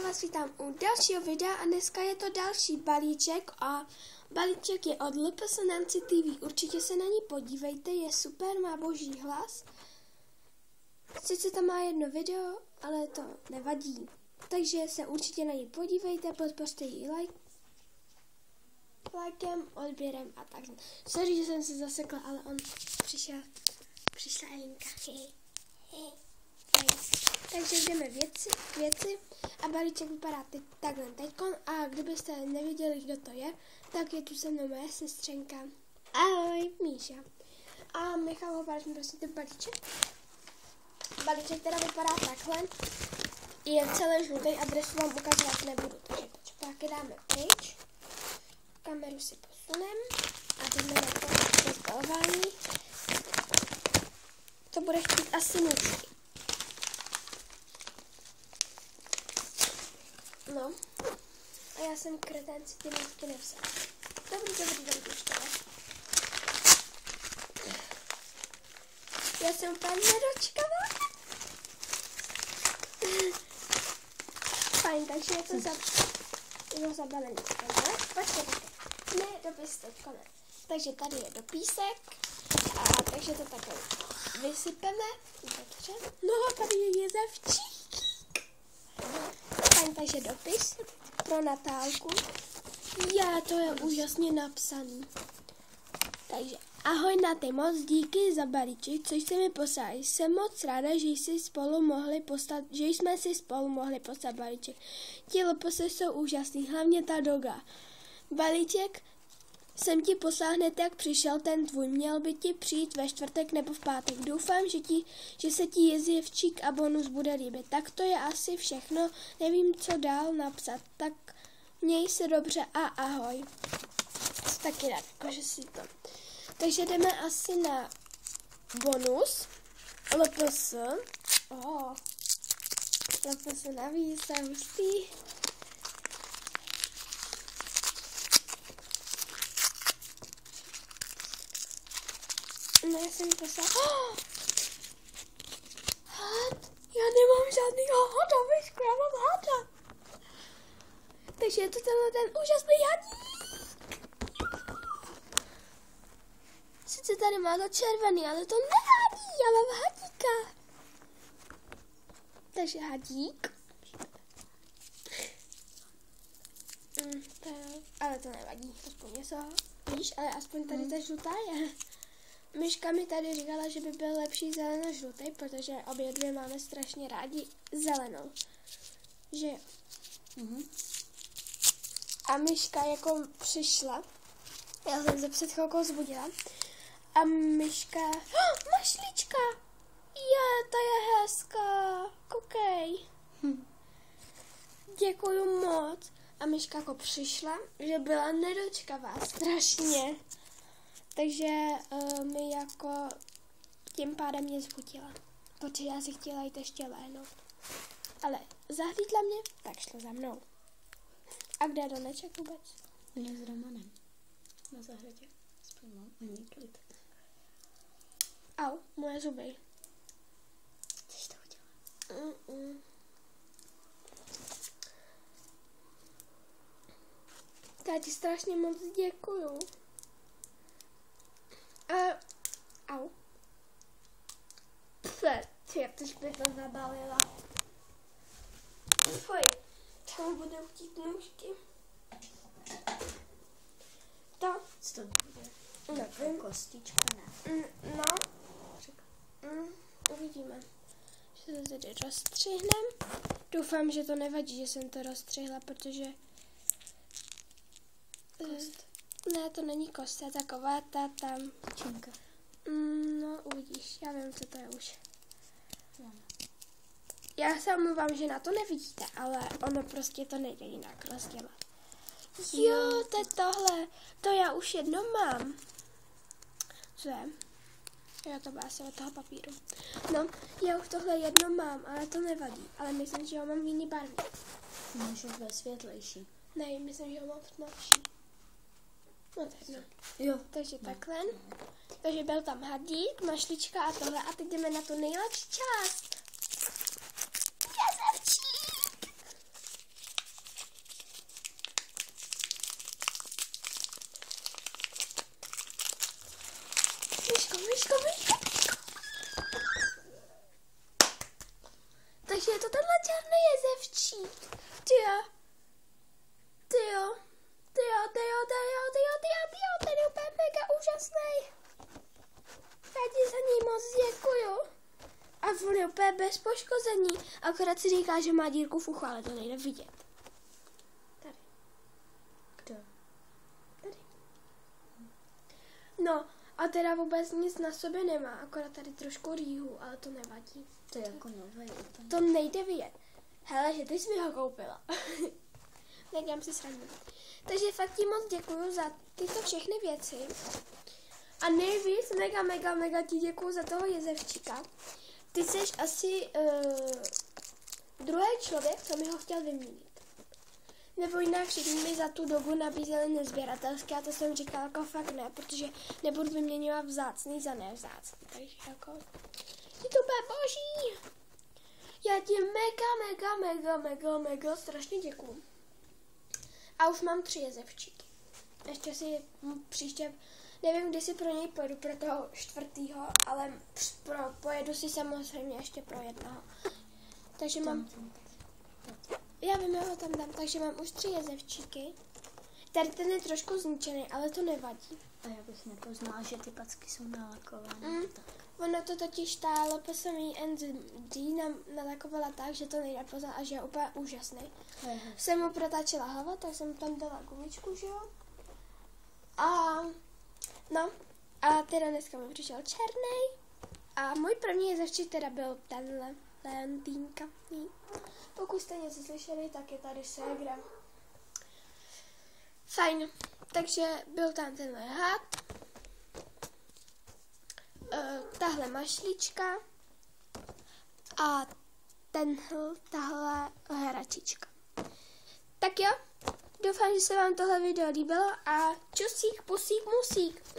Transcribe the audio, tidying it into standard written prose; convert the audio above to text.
vás vítám u dalšího videa a dneska je to další balíček a balíček je od LPS Nancy TV. Určitě se na ní podívejte, je super, má boží hlas. Sice tam má jedno video, ale to nevadí. Takže se určitě na ní podívejte, podpořte ji lajkem, odběrem a tak. Sorry, že jsem se zasekla, ale on přišla Elinka. Takže jdeme věci a balíček vypadá takhle teďkon a kdybyste nevěděli, kdo to je, tak je tu se mnou moje sestřenka. Ahoj, Míša. A Michal, ukáž mi prosím ten balíček. Balíček teda vypadá takhle. Je celé žlutý, adresu vám ukazovat nebudu, takže počkáky dáme pryč. Kameru si posunem a jdeme na to rozbalování. To bude chtít asi nůžky. No, a já jsem kretén, si ty nůžky nevzal. Dobrý, už to je. Já jsem úplně nedočkavá. Fajn, takže je to zabalený. Počkej. Ne, dopis teďko ne. Takže tady je dopísek. A takže to takhle vysypeme. Dobře. No, tady je jezevčík. Fajn, takže dopis pro Natálku. To je úžasně napsaný. Takže ahoj Naty, moc díky za balíček, což jste mi poslali. Jsem moc ráda, že jsme si spolu mohli poslat balíček. Ti LPS jsou úžasný, hlavně ta doga. Balíček jsem ti poslal hned, jak přišel ten tvůj. Měl by ti přijít ve čtvrtek nebo v pátek. Doufám, že se ti jezevčík a bonus bude líbit. Tak to je asi všechno. Nevím, co dál napsat. Tak měj se dobře a ahoj. Taky rád, jakože si to. Takže jdeme asi na bonus. LPS. LPS navíc a hustý. No, já jsem poslala. Had. Já nemám žádnýho hada, víšku, já mám hada. Takže je to ten úžasný hadík. Sice tady má to červený, ale to nevadí, já mám hadíka. Takže hadík. Ale to nevadí, aspoň něco, víš, ale aspoň tady ta žlutá je. Myška mi tady říkala, že by byl lepší zeleno-žlutý, protože obě dvě máme strašně rádi zelenou. Že jo? A Myška jako přišla, já jsem se před chvilkou zbudila, a Myška, mašlička, to je hezká, koukej. Děkuju moc. A Myška jako přišla, že byla nedočkavá strašně. Takže mi jako tím pádem mě zbudila, protože já si chtěla jít ještě léhnout. Ale zahlídla mě, tak šla za mnou. A kde je Doneček vůbec? Je s Romanem. Na zahradě. Aspoň mám na ní klid. Au, moje zuby. Co jsi to udělala? Já ti strašně moc děkuju. Au. Jak ty jsi to zabalila. Fuj, čemu budou chtít nůžky? Co to bude? Nevím. Kostička, ne? Uvidíme. Že to tady rozstřihnem. Doufám, že to nevadí, že jsem to rozstřihla, protože... Ne, to není kost, to je taková ta tam. Činka. No, uvidíš, já vím, co to je už. Já se omluvám, že na to nevidíte, ale ono prostě to nejde jinak rozdělat. Jo, to je tohle. To já už jedno mám. Co je? Jo, to bylo asi od toho papíru. No, já už tohle jedno mám, ale to nevadí. Ale myslím, že ho mám v jiný barvě. Můžu ve světlejší. Ne, myslím, že ho mám v tmavší. No tak no. Jo. Takže takhle. Takže byl tam hadík, mašlička a tohle. A teď jdeme na tu nejlepší část. Jezevčík! myško. Takže je to tenhle černý jezevčík. Tyjo, ten je úplně mega úžasný. Já ti za ní moc děkuju. A on je úplně bez poškození. Akorát si říká, že má dírku v uchu, ale to nejde vidět. Tady. Kdo? Tady. No, a teda vůbec nic na sobě nemá, akorát tady trošku rýhu, ale to nevadí. To je jako nový úplně. To nejde vidět. Hele, že ty jsi mi ho koupila. Tak dám si srandu. Takže fakt ti moc děkuju za tyto všechny věci. A nejvíc mega ti děkuju za toho jezevčíka. Ty jsi asi druhý člověk, co mi ho chtěl vyměnit. Nebo jinak všichni mi za tu dobu nabízeli nezběratelské a to jsem říkala jako fakt ne, protože nebudu vyměňovat vzácný za nevzácný. Takže jako je to úplně boží. Já ti mega strašně děkuju. A už mám 3 jezevčíky. Ještě si příště, nevím, kdy si pro něj pojedu, pro toho 4., ale pojedu si samozřejmě ještě pro jednoho. Takže mám... Já vím, já ho tam dám, takže mám už 3 jezevčíky. Tady ten je trošku zničený, ale to nevadí. A já bych nepoznala, že ty packy jsou nalakované. Tak. Ono to totiž tálo po samý ND nalakovala tak, že to nejde poznat a že je úplně úžasný. Jsem mu protáčela hlavu, tak jsem tam dala gumičku, že jo? A teda dneska mi přišel černý. A můj první jezevčík teda byl tenhle, Leontýnka. Pokud jste něco slyšeli, tak je tady ségra. Fajn, takže byl tam tenhle had, tahle mašlička a tahle hračička. Tak jo, doufám, že se vám tohle video líbilo a čusík, pusík, musík.